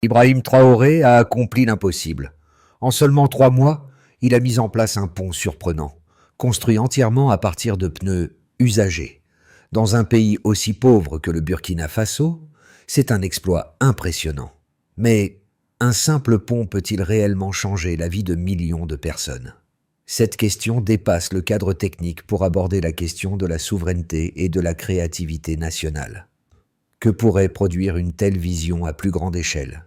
Ibrahim Traoré a accompli l'impossible. En seulement 3 mois, il a mis en place un pont surprenant, construit entièrement à partir de pneus usagés. Dans un pays aussi pauvre que le Burkina Faso, c'est un exploit impressionnant. Mais un simple pont peut-il réellement changer la vie de millions de personnes? Cette question dépasse le cadre technique pour aborder la question de la souveraineté et de la créativité nationale. Que pourrait produire une telle vision à plus grande échelle?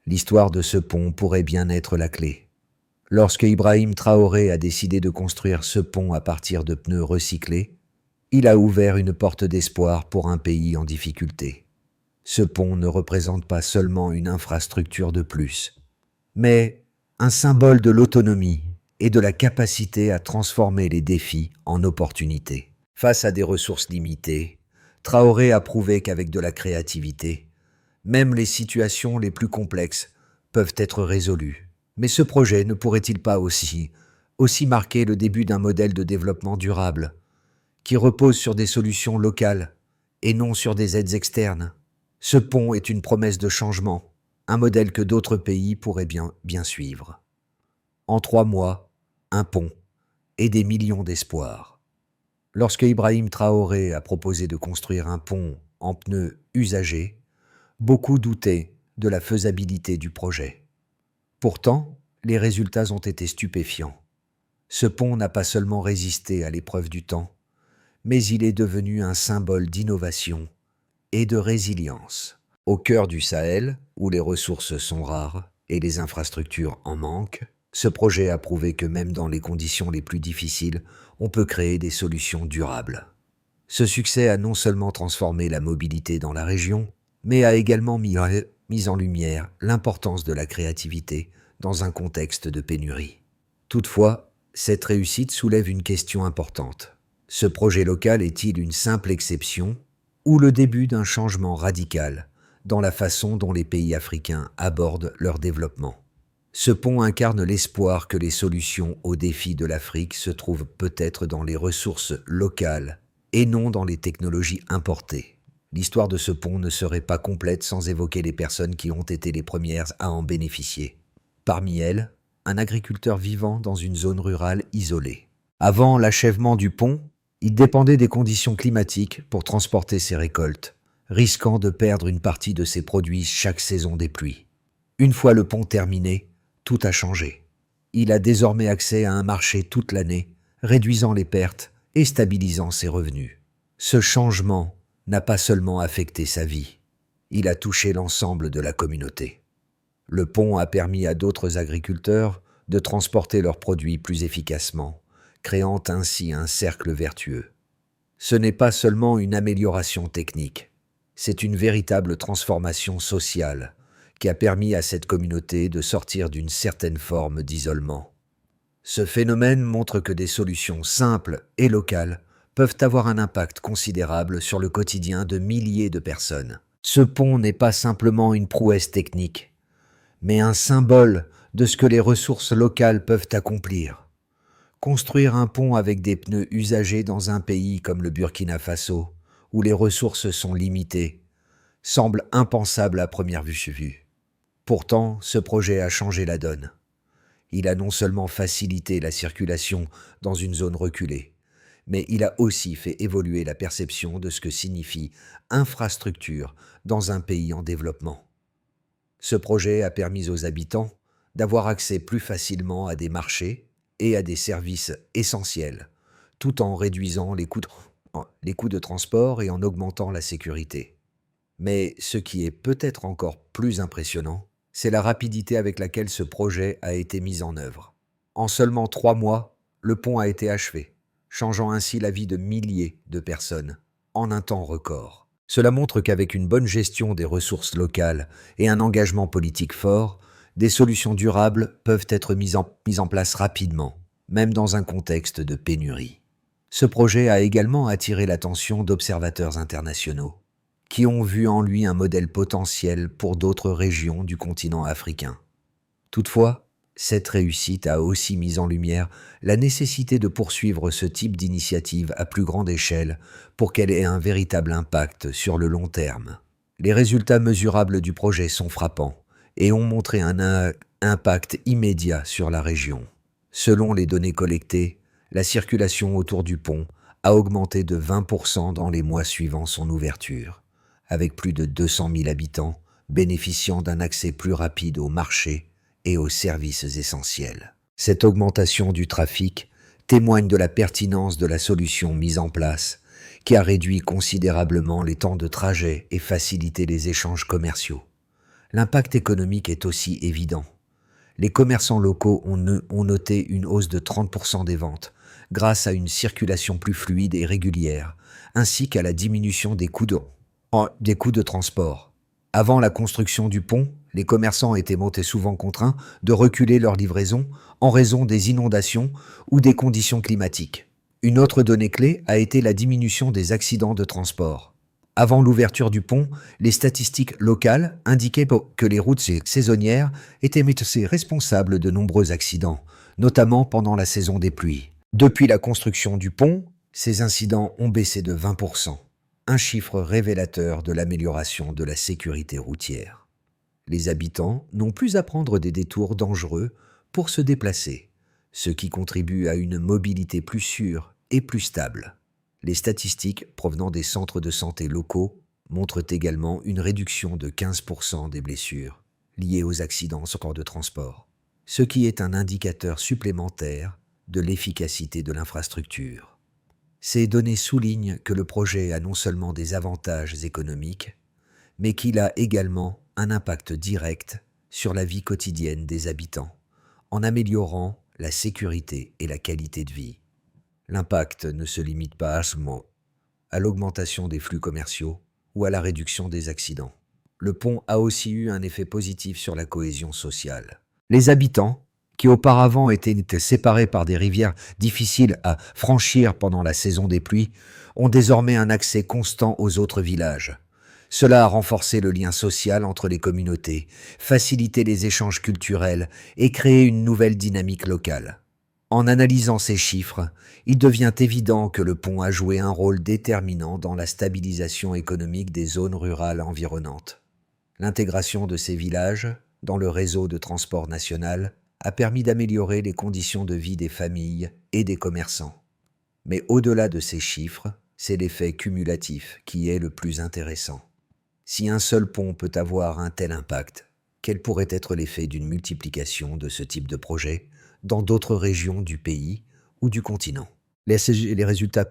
L'histoire de ce pont pourrait bien être la clé. Lorsque Ibrahim Traoré a décidé de construire ce pont à partir de pneus recyclés, il a ouvert une porte d'espoir pour un pays en difficulté. Ce pont ne représente pas seulement une infrastructure de plus, mais un symbole de l'autonomie et de la capacité à transformer les défis en opportunités. Face à des ressources limitées, Traoré a prouvé qu'avec de la créativité, même les situations les plus complexes peuvent être résolues. Mais ce projet ne pourrait-il pas aussi marquer le début d'un modèle de développement durable, qui repose sur des solutions locales et non sur des aides externes? Ce pont est une promesse de changement, un modèle que d'autres pays pourraient bien suivre. En 3 mois, un pont et des millions d'espoirs. Lorsque Ibrahim Traoré a proposé de construire un pont en pneus usagés, beaucoup doutaient de la faisabilité du projet. Pourtant, les résultats ont été stupéfiants. Ce pont n'a pas seulement résisté à l'épreuve du temps, mais il est devenu un symbole d'innovation et de résilience. Au cœur du Sahel, où les ressources sont rares et les infrastructures en manquent, ce projet a prouvé que même dans les conditions les plus difficiles, on peut créer des solutions durables. Ce succès a non seulement transformé la mobilité dans la région, mais a également mis en lumière l'importance de la créativité dans un contexte de pénurie. Toutefois, cette réussite soulève une question importante. Ce projet local est-il une simple exception ou le début d'un changement radical dans la façon dont les pays africains abordent leur développement? Ce pont incarne l'espoir que les solutions aux défis de l'Afrique se trouvent peut-être dans les ressources locales et non dans les technologies importées. L'histoire de ce pont ne serait pas complète sans évoquer les personnes qui ont été les premières à en bénéficier. Parmi elles, un agriculteur vivant dans une zone rurale isolée. Avant l'achèvement du pont, il dépendait des conditions climatiques pour transporter ses récoltes, risquant de perdre une partie de ses produits chaque saison des pluies. Une fois le pont terminé, tout a changé. Il a désormais accès à un marché toute l'année, réduisant les pertes et stabilisant ses revenus. Ce changement n'a pas seulement affecté sa vie, il a touché l'ensemble de la communauté. Le pont a permis à d'autres agriculteurs de transporter leurs produits plus efficacement, créant ainsi un cercle vertueux. Ce n'est pas seulement une amélioration technique, c'est une véritable transformation sociale qui a permis à cette communauté de sortir d'une certaine forme d'isolement. Ce phénomène montre que des solutions simples et locales peuvent avoir un impact considérable sur le quotidien de milliers de personnes. Ce pont n'est pas simplement une prouesse technique, mais un symbole de ce que les ressources locales peuvent accomplir. Construire un pont avec des pneus usagés dans un pays comme le Burkina Faso, où les ressources sont limitées, semble impensable à première vue. Pourtant, ce projet a changé la donne. Il a non seulement facilité la circulation dans une zone reculée, mais il a aussi fait évoluer la perception de ce que signifie infrastructure dans un pays en développement. Ce projet a permis aux habitants d'avoir accès plus facilement à des marchés et à des services essentiels, tout en réduisant les coûts de transport et en augmentant la sécurité. Mais ce qui est peut-être encore plus impressionnant, c'est la rapidité avec laquelle ce projet a été mis en œuvre. En seulement 3 mois, le pont a été achevé, changeant ainsi la vie de milliers de personnes en un temps record. Cela montre qu'avec une bonne gestion des ressources locales et un engagement politique fort, des solutions durables peuvent être mises en place rapidement, même dans un contexte de pénurie. Ce projet a également attiré l'attention d'observateurs internationaux, qui ont vu en lui un modèle potentiel pour d'autres régions du continent africain. Toutefois, cette réussite a aussi mis en lumière la nécessité de poursuivre ce type d'initiative à plus grande échelle pour qu'elle ait un véritable impact sur le long terme. Les résultats mesurables du projet sont frappants et ont montré un impact immédiat sur la région. Selon les données collectées, la circulation autour du pont a augmenté de 20% dans les mois suivant son ouverture, avec plus de 200 000 habitants bénéficiant d'un accès plus rapide aux marchés et aux services essentiels. Cette augmentation du trafic témoigne de la pertinence de la solution mise en place, qui a réduit considérablement les temps de trajet et facilité les échanges commerciaux. L'impact économique est aussi évident. Les commerçants locaux ont noté une hausse de 30% des ventes, grâce à une circulation plus fluide et régulière, ainsi qu'à la diminution des coûts de transport. Avant la construction du pont, les commerçants étaient souvent contraints de reculer leur livraison en raison des inondations ou des conditions climatiques. Une autre donnée clé a été la diminution des accidents de transport. Avant l'ouverture du pont, les statistiques locales indiquaient que les routes saisonnières étaient responsables de nombreux accidents, notamment pendant la saison des pluies. Depuis la construction du pont, ces incidents ont baissé de 20%, un chiffre révélateur de l'amélioration de la sécurité routière. Les habitants n'ont plus à prendre des détours dangereux pour se déplacer, ce qui contribue à une mobilité plus sûre et plus stable. Les statistiques provenant des centres de santé locaux montrent également une réduction de 15% des blessures liées aux accidents de transport, ce qui est un indicateur supplémentaire de l'efficacité de l'infrastructure. Ces données soulignent que le projet a non seulement des avantages économiques, mais qu'il a également un impact direct sur la vie quotidienne des habitants, en améliorant la sécurité et la qualité de vie. L'impact ne se limite pas à l'augmentation des flux commerciaux ou à la réduction des accidents. Le pont a aussi eu un effet positif sur la cohésion sociale. Les habitants, qui auparavant étaient séparés par des rivières difficiles à franchir pendant la saison des pluies, ont désormais un accès constant aux autres villages. Cela a renforcé le lien social entre les communautés, facilité les échanges culturels et créé une nouvelle dynamique locale. En analysant ces chiffres, il devient évident que le pont a joué un rôle déterminant dans la stabilisation économique des zones rurales environnantes. L'intégration de ces villages dans le réseau de transport national a permis d'améliorer les conditions de vie des familles et des commerçants. Mais au-delà de ces chiffres, c'est l'effet cumulatif qui est le plus intéressant. Si un seul pont peut avoir un tel impact, quel pourrait être l'effet d'une multiplication de ce type de projet dans d'autres régions du pays ou du continent? Les résultats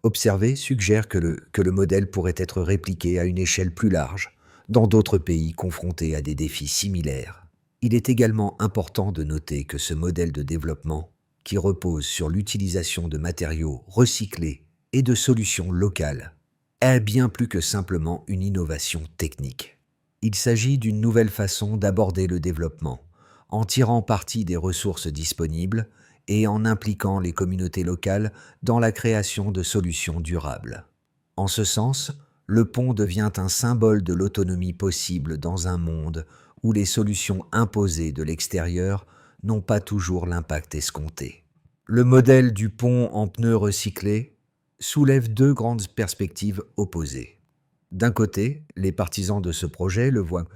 observés suggèrent que le modèle pourrait être répliqué à une échelle plus large dans d'autres pays confrontés à des défis similaires. Il est également important de noter que ce modèle de développement, qui repose sur l'utilisation de matériaux recyclés et de solutions locales, est bien plus que simplement une innovation technique. Il s'agit d'une nouvelle façon d'aborder le développement, en tirant parti des ressources disponibles et en impliquant les communautés locales dans la création de solutions durables. En ce sens, le pont devient un symbole de l'autonomie possible dans un monde où les solutions imposées de l'extérieur n'ont pas toujours l'impact escompté. Le modèle du pont en pneus recyclés soulève deux grandes perspectives opposées. D'un côté, les partisans de ce projet le voient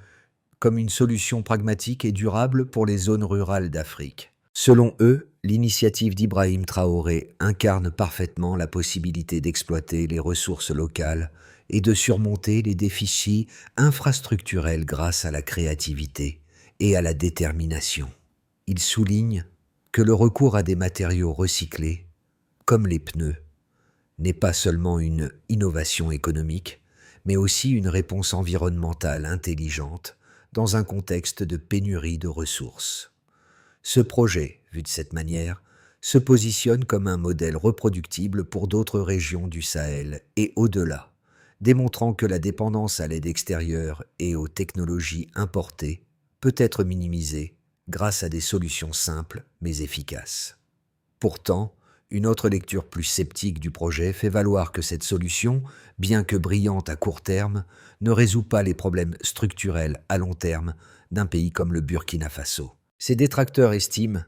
comme une solution pragmatique et durable pour les zones rurales d'Afrique. Selon eux, l'initiative d'Ibrahim Traoré incarne parfaitement la possibilité d'exploiter les ressources locales et de surmonter les déficits infrastructurels grâce à la créativité et à la détermination. Ils soulignent que le recours à des matériaux recyclés, comme les pneus, n'est pas seulement une innovation économique, mais aussi une réponse environnementale intelligente dans un contexte de pénurie de ressources. Ce projet, vu de cette manière, se positionne comme un modèle reproductible pour d'autres régions du Sahel et au-delà, démontrant que la dépendance à l'aide extérieure et aux technologies importées peut être minimisée grâce à des solutions simples mais efficaces. Pourtant, une autre lecture plus sceptique du projet fait valoir que cette solution, bien que brillante à court terme, ne résout pas les problèmes structurels à long terme d'un pays comme le Burkina Faso. Ces détracteurs estiment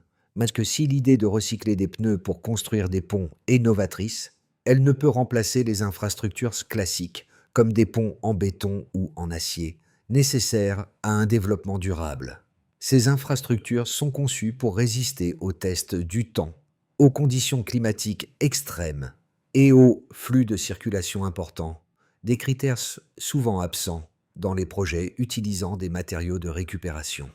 que si l'idée de recycler des pneus pour construire des ponts est novatrice, elle ne peut remplacer les infrastructures classiques, comme des ponts en béton ou en acier, nécessaires à un développement durable. Ces infrastructures sont conçues pour résister aux tests du temps, aux conditions climatiques extrêmes et aux flux de circulation importants, des critères souvent absents dans les projets utilisant des matériaux de récupération.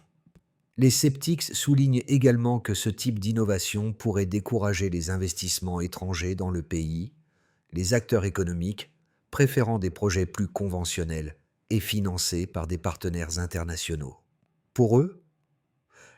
Les sceptiques soulignent également que ce type d'innovation pourrait décourager les investissements étrangers dans le pays, les acteurs économiques préférant des projets plus conventionnels et financés par des partenaires internationaux. Pour eux,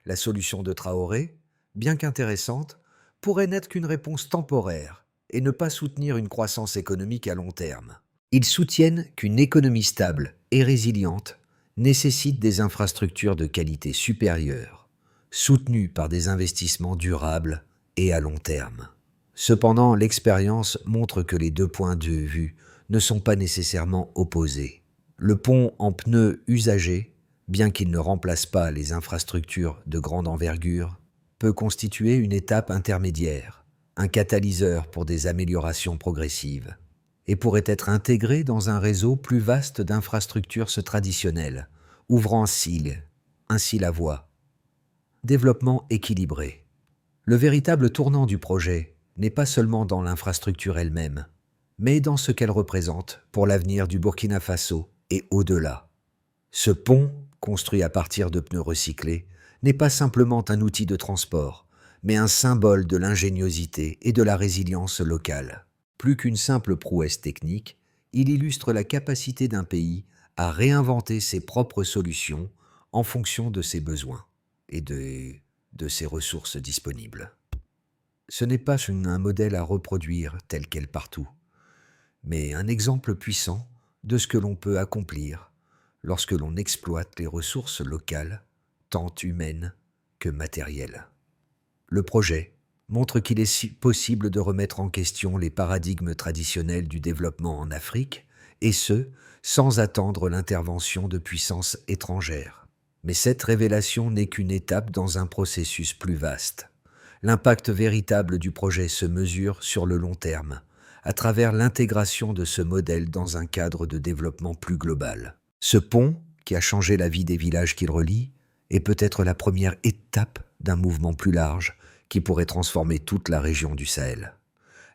la solution de Traoré, bien qu'intéressante, pourrait n'être qu'une réponse temporaire et ne pas soutenir une croissance économique à long terme. Ils soutiennent qu'une économie stable et résiliente nécessite des infrastructures de qualité supérieure, soutenues par des investissements durables et à long terme. Cependant, l'expérience montre que les deux points de vue ne sont pas nécessairement opposés. Le pont en pneus usagés, bien qu'il ne remplace pas les infrastructures de grande envergure, peut constituer une étape intermédiaire, un catalyseur pour des améliorations progressives, et pourrait être intégré dans un réseau plus vaste d'infrastructures traditionnelles, ouvrant ainsi la voie. Développement équilibré. Le véritable tournant du projet n'est pas seulement dans l'infrastructure elle-même, mais dans ce qu'elle représente pour l'avenir du Burkina Faso et au-delà. Ce pont, construit à partir de pneus recyclés, n'est pas simplement un outil de transport, mais un symbole de l'ingéniosité et de la résilience locale. Plus qu'une simple prouesse technique, il illustre la capacité d'un pays à réinventer ses propres solutions en fonction de ses besoins et de ses ressources disponibles. Ce n'est pas un modèle à reproduire tel quel partout, mais un exemple puissant de ce que l'on peut accomplir lorsque l'on exploite les ressources locales, tant humaines que matérielles. Le projet montre qu'il est possible de remettre en question les paradigmes traditionnels du développement en Afrique, et ce, sans attendre l'intervention de puissances étrangères. Mais cette révélation n'est qu'une étape dans un processus plus vaste. L'impact véritable du projet se mesure sur le long terme, à travers l'intégration de ce modèle dans un cadre de développement plus global. Ce pont, qui a changé la vie des villages qu'il relie, est peut-être la première étape d'un mouvement plus large qui pourrait transformer toute la région du Sahel.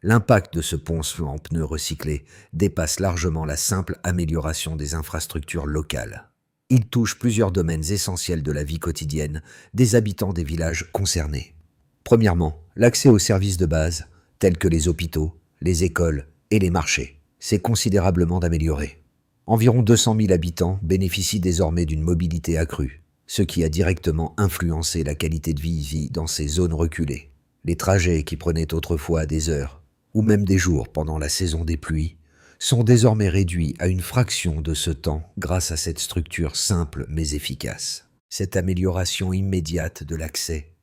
L'impact de ce pont en pneus recyclés dépasse largement la simple amélioration des infrastructures locales. Il touche plusieurs domaines essentiels de la vie quotidienne des habitants des villages concernés. Premièrement, l'accès aux services de base, tels que les hôpitaux, les écoles et les marchés, s'est considérablement amélioré. Environ 200 000 habitants bénéficient désormais d'une mobilité accrue, ce qui a directement influencé la qualité de vie dans ces zones reculées. Les trajets qui prenaient autrefois des heures, ou même des jours pendant la saison des pluies, sont désormais réduits à une fraction de ce temps grâce à cette structure simple mais efficace. Cette amélioration immédiate de l'accès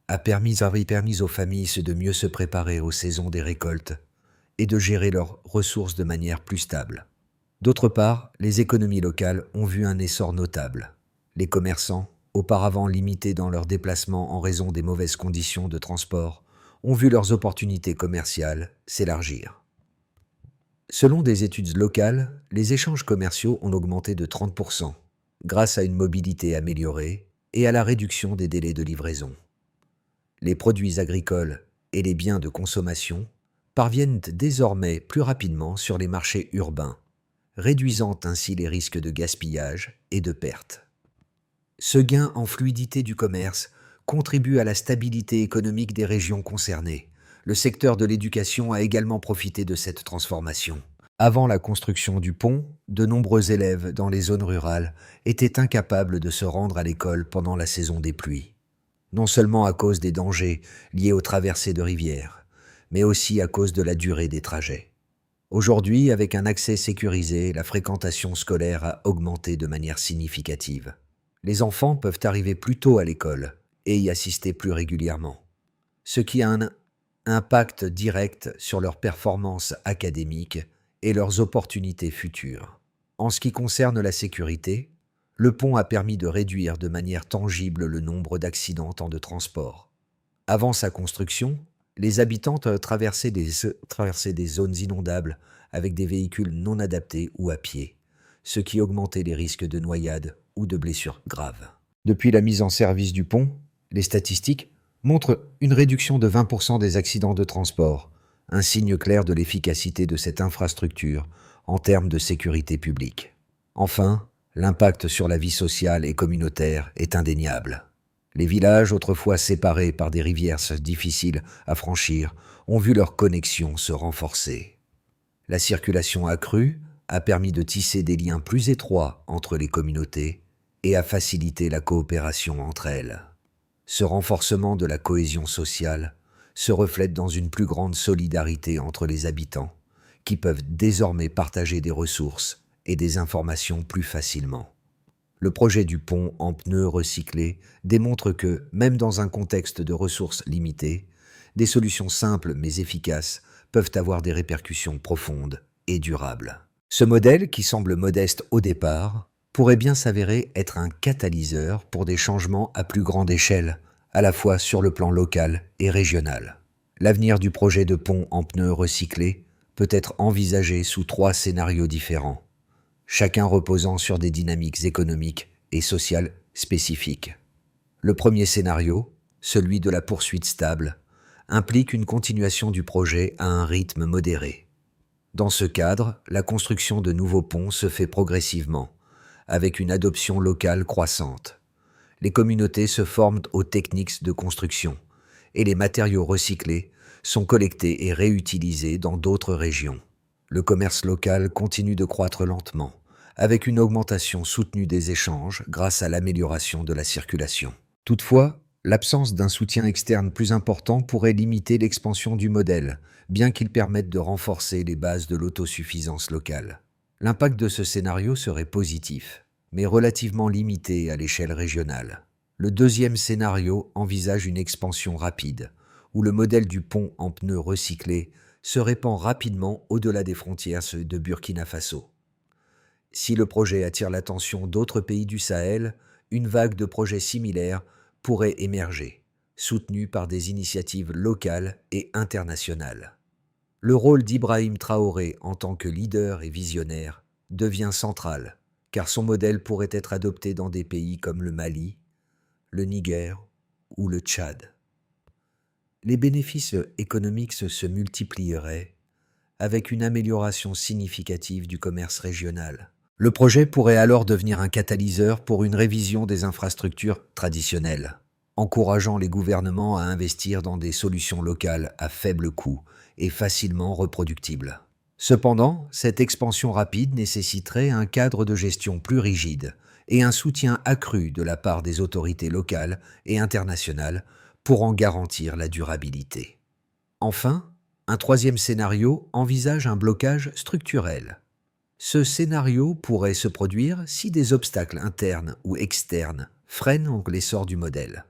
avait permis aux familles de mieux se préparer aux saisons des récoltes et de gérer leurs ressources de manière plus stable. D'autre part, les économies locales ont vu un essor notable. Les commerçants, auparavant limités dans leurs déplacements en raison des mauvaises conditions de transport, ont vu leurs opportunités commerciales s'élargir. Selon des études locales, les échanges commerciaux ont augmenté de 30%, grâce à une mobilité améliorée et à la réduction des délais de livraison. Les produits agricoles et les biens de consommation parviennent désormais plus rapidement sur les marchés urbains, réduisant ainsi les risques de gaspillage et de perte. Ce gain en fluidité du commerce contribue à la stabilité économique des régions concernées. Le secteur de l'éducation a également profité de cette transformation. Avant la construction du pont, de nombreux élèves dans les zones rurales étaient incapables de se rendre à l'école pendant la saison des pluies. Non seulement à cause des dangers liés aux traversées de rivières, mais aussi à cause de la durée des trajets. Aujourd'hui, avec un accès sécurisé, la fréquentation scolaire a augmenté de manière significative. Les enfants peuvent arriver plus tôt à l'école et y assister plus régulièrement, ce qui a un impact direct sur leurs performances académiques et leurs opportunités futures. En ce qui concerne la sécurité, le pont a permis de réduire de manière tangible le nombre d'accidents de transport. Avant sa construction, les habitants traversaient des zones inondables avec des véhicules non adaptés ou à pied, ce qui augmentait les risques de noyade ou de blessures graves. Depuis la mise en service du pont, les statistiques montrent une réduction de 20% des accidents de transport, un signe clair de l'efficacité de cette infrastructure en termes de sécurité publique. Enfin, l'impact sur la vie sociale et communautaire est indéniable. Les villages, autrefois séparés par des rivières difficiles à franchir, ont vu leur connexion se renforcer. La circulation accrue a permis de tisser des liens plus étroits entre les communautés et a facilité la coopération entre elles. Ce renforcement de la cohésion sociale se reflète dans une plus grande solidarité entre les habitants, qui peuvent désormais partager des ressources et des informations plus facilement. Le projet du pont en pneus recyclés démontre que, même dans un contexte de ressources limitées, des solutions simples mais efficaces peuvent avoir des répercussions profondes et durables. Ce modèle, qui semble modeste au départ, pourrait bien s'avérer être un catalyseur pour des changements à plus grande échelle, à la fois sur le plan local et régional. L'avenir du projet de pont en pneus recyclés peut être envisagé sous 3 scénarios différents, chacun reposant sur des dynamiques économiques et sociales spécifiques. Le premier scénario, celui de la poursuite stable, implique une continuation du projet à un rythme modéré. Dans ce cadre, la construction de nouveaux ponts se fait progressivement, avec une adoption locale croissante. Les communautés se forment aux techniques de construction et les matériaux recyclés sont collectés et réutilisés dans d'autres régions. Le commerce local continue de croître lentement, avec une augmentation soutenue des échanges grâce à l'amélioration de la circulation. Toutefois, l'absence d'un soutien externe plus important pourrait limiter l'expansion du modèle, bien qu'il permette de renforcer les bases de l'autosuffisance locale. L'impact de ce scénario serait positif, mais relativement limité à l'échelle régionale. Le deuxième scénario envisage une expansion rapide, où le modèle du pont en pneus recyclés se répand rapidement au-delà des frontières de Burkina Faso. Si le projet attire l'attention d'autres pays du Sahel, une vague de projets similaires pourrait émerger, soutenue par des initiatives locales et internationales. Le rôle d'Ibrahim Traoré en tant que leader et visionnaire devient central, car son modèle pourrait être adopté dans des pays comme le Mali, le Niger ou le Tchad. Les bénéfices économiques se multiplieraient avec une amélioration significative du commerce régional. Le projet pourrait alors devenir un catalyseur pour une révision des infrastructures traditionnelles, encourageant les gouvernements à investir dans des solutions locales à faible coût et facilement reproductibles. Cependant, cette expansion rapide nécessiterait un cadre de gestion plus rigide et un soutien accru de la part des autorités locales et internationales pour en garantir la durabilité. Enfin, un troisième scénario envisage un blocage structurel. Ce scénario pourrait se produire si des obstacles internes ou externes freinent l'essor du modèle.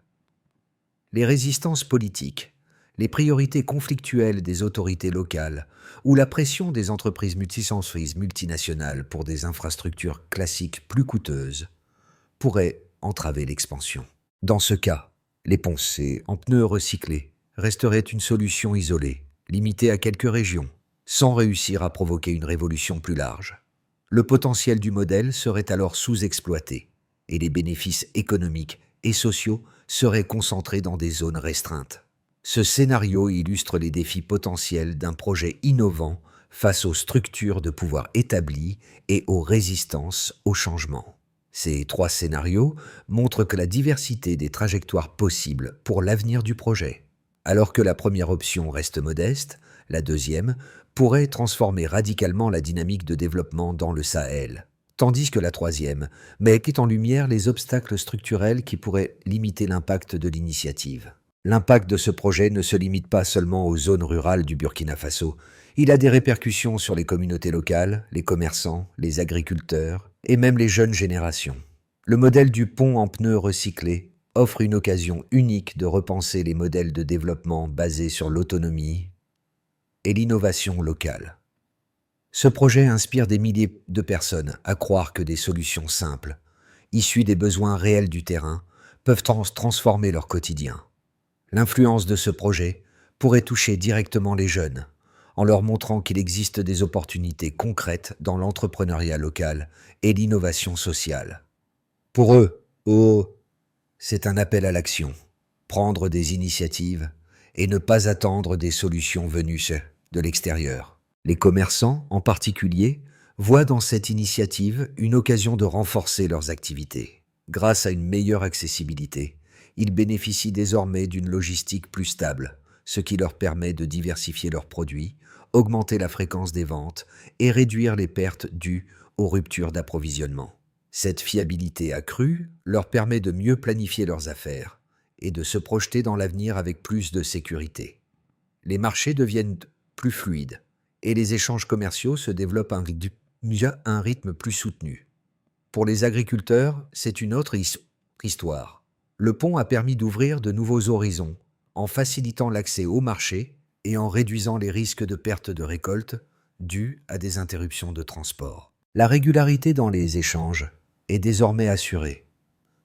Les résistances politiques, les priorités conflictuelles des autorités locales ou la pression des entreprises multinationales pour des infrastructures classiques plus coûteuses pourraient entraver l'expansion. Dans ce cas, les ponts en pneus recyclés resteraient une solution isolée, limitée à quelques régions, sans réussir à provoquer une révolution plus large. Le potentiel du modèle serait alors sous-exploité et les bénéfices économiques et sociaux seraient concentrés dans des zones restreintes. Ce scénario illustre les défis potentiels d'un projet innovant face aux structures de pouvoir établies et aux résistances au changement. Ces 3 scénarios montrent que la diversité des trajectoires possibles pour l'avenir du projet. Alors que la première option reste modeste, la deuxième pourrait transformer radicalement la dynamique de développement dans le Sahel, tandis que la troisième met en lumière les obstacles structurels qui pourraient limiter l'impact de l'initiative. L'impact de ce projet ne se limite pas seulement aux zones rurales du Burkina Faso, il a des répercussions sur les communautés locales, les commerçants, les agriculteurs et même les jeunes générations. Le modèle du pont en pneus recyclés offre une occasion unique de repenser les modèles de développement basés sur l'autonomie et l'innovation locale. Ce projet inspire des milliers de personnes à croire que des solutions simples, issues des besoins réels du terrain, peuvent transformer leur quotidien. L'influence de ce projet pourrait toucher directement les jeunes, en leur montrant qu'il existe des opportunités concrètes dans l'entrepreneuriat local et l'innovation sociale. Pour eux, c'est un appel à l'action, prendre des initiatives et ne pas attendre des solutions venues de l'extérieur. Les commerçants, en particulier, voient dans cette initiative une occasion de renforcer leurs activités. Grâce à une meilleure accessibilité, ils bénéficient désormais d'une logistique plus stable, ce qui leur permet de diversifier leurs produits, augmenter la fréquence des ventes et réduire les pertes dues aux ruptures d'approvisionnement. Cette fiabilité accrue leur permet de mieux planifier leurs affaires et de se projeter dans l'avenir avec plus de sécurité. Les marchés deviennent plus fluides et les échanges commerciaux se développent à un rythme plus soutenu. Pour les agriculteurs, c'est une autre histoire. Le pont a permis d'ouvrir de nouveaux horizons en facilitant l'accès au marché et en réduisant les risques de perte de récolte dus à des interruptions de transport. La régularité dans les échanges est désormais assurée,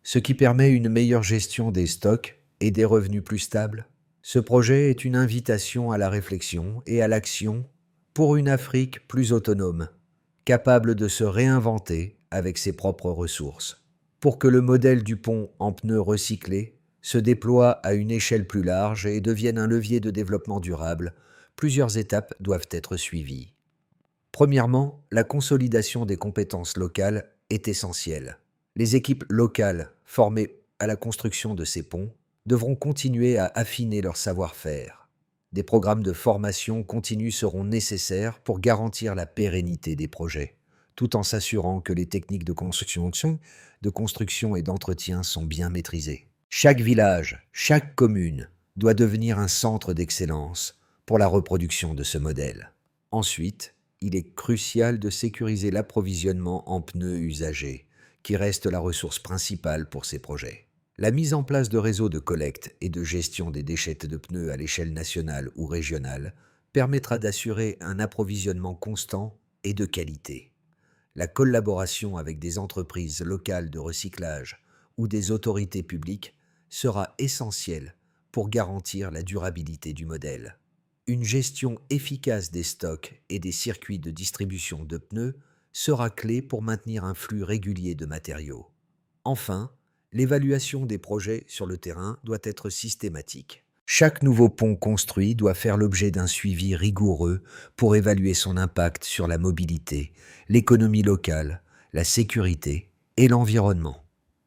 ce qui permet une meilleure gestion des stocks et des revenus plus stables. Ce projet est une invitation à la réflexion et à l'action pour une Afrique plus autonome, capable de se réinventer avec ses propres ressources. Pour que le modèle du pont en pneus recyclés se déploie à une échelle plus large et devienne un levier de développement durable, plusieurs étapes doivent être suivies. Premièrement, la consolidation des compétences locales est essentielle. Les équipes locales formées à la construction de ces ponts devront continuer à affiner leur savoir-faire. Des programmes de formation continue seront nécessaires pour garantir la pérennité des projets, tout en s'assurant que les techniques de construction et d'entretien sont bien maîtrisées. Chaque village, chaque commune doit devenir un centre d'excellence pour la reproduction de ce modèle. Ensuite, il est crucial de sécuriser l'approvisionnement en pneus usagés, qui reste la ressource principale pour ces projets. La mise en place de réseaux de collecte et de gestion des déchets de pneus à l'échelle nationale ou régionale permettra d'assurer un approvisionnement constant et de qualité. La collaboration avec des entreprises locales de recyclage ou des autorités publiques sera essentielle pour garantir la durabilité du modèle. Une gestion efficace des stocks et des circuits de distribution de pneus sera clé pour maintenir un flux régulier de matériaux. Enfin, l'évaluation des projets sur le terrain doit être systématique. Chaque nouveau pont construit doit faire l'objet d'un suivi rigoureux pour évaluer son impact sur la mobilité, l'économie locale, la sécurité et l'environnement.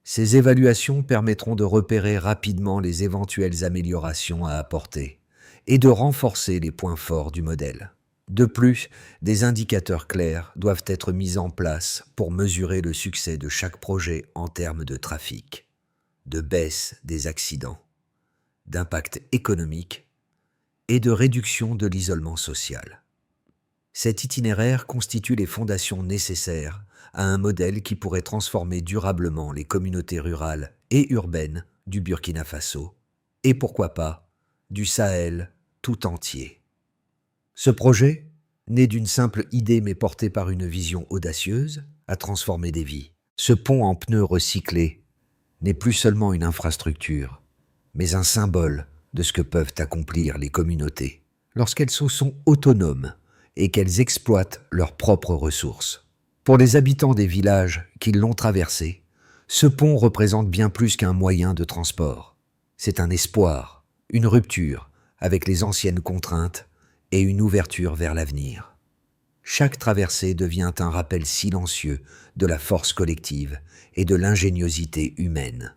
Ces évaluations permettront de repérer rapidement les éventuelles améliorations à apporter et de renforcer les points forts du modèle. De plus, des indicateurs clairs doivent être mis en place pour mesurer le succès de chaque projet en termes de trafic, de baisse des accidents, d'impact économique et de réduction de l'isolement social. Cet itinéraire constitue les fondations nécessaires à un modèle qui pourrait transformer durablement les communautés rurales et urbaines du Burkina Faso et pourquoi pas du Sahel tout entier. Ce projet, né d'une simple idée mais porté par une vision audacieuse, a transformé des vies. Ce pont en pneus recyclés n'est plus seulement une infrastructure, mais un symbole de ce que peuvent accomplir les communautés lorsqu'elles sont autonomes et qu'elles exploitent leurs propres ressources. Pour les habitants des villages qui l'ont traversé, ce pont représente bien plus qu'un moyen de transport. C'est un espoir, une rupture avec les anciennes contraintes et une ouverture vers l'avenir. Chaque traversée devient un rappel silencieux de la force collective et de l'ingéniosité humaine.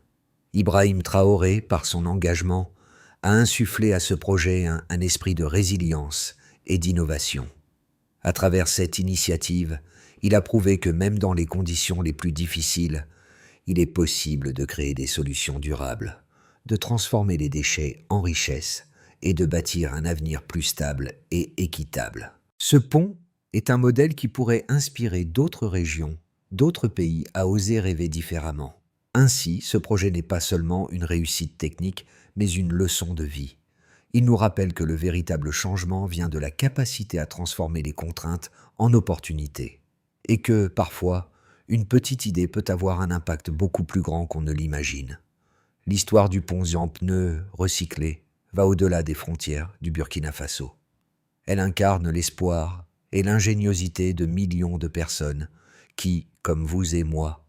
Ibrahim Traoré, par son engagement, a insufflé à ce projet un esprit de résilience et d'innovation. À travers cette initiative, il a prouvé que même dans les conditions les plus difficiles, il est possible de créer des solutions durables, de transformer les déchets en richesses et de bâtir un avenir plus stable et équitable. Ce pont est un modèle qui pourrait inspirer d'autres régions, d'autres pays à oser rêver différemment. Ainsi, ce projet n'est pas seulement une réussite technique, mais une leçon de vie. Il nous rappelle que le véritable changement vient de la capacité à transformer les contraintes en opportunités, et que, parfois, une petite idée peut avoir un impact beaucoup plus grand qu'on ne l'imagine. L'histoire du pont en pneus recyclés va au-delà des frontières du Burkina Faso. Elle incarne l'espoir et l'ingéniosité de millions de personnes qui, comme vous et moi,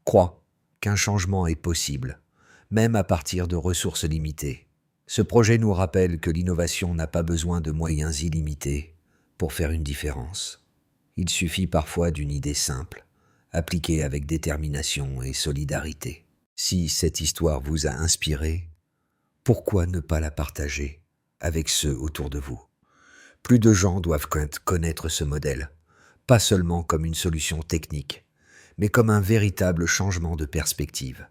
croient qu'un changement est possible, même à partir de ressources limitées. Ce projet nous rappelle que l'innovation n'a pas besoin de moyens illimités pour faire une différence. Il suffit parfois d'une idée simple, appliquée avec détermination et solidarité. Si cette histoire vous a inspiré, pourquoi ne pas la partager avec ceux autour de vous? Plus de gens doivent connaître ce modèle, pas seulement comme une solution technique, mais comme un véritable changement de perspective.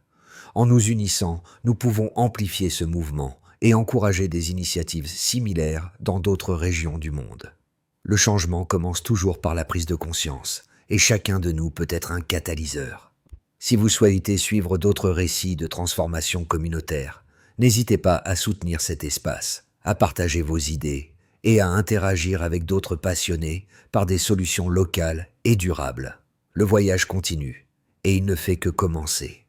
En nous unissant, nous pouvons amplifier ce mouvement et encourager des initiatives similaires dans d'autres régions du monde. Le changement commence toujours par la prise de conscience, et chacun de nous peut être un catalyseur. Si vous souhaitez suivre d'autres récits de transformation communautaire, n'hésitez pas à soutenir cet espace, à partager vos idées et à interagir avec d'autres passionnés par des solutions locales et durables. Le voyage continue, et il ne fait que commencer.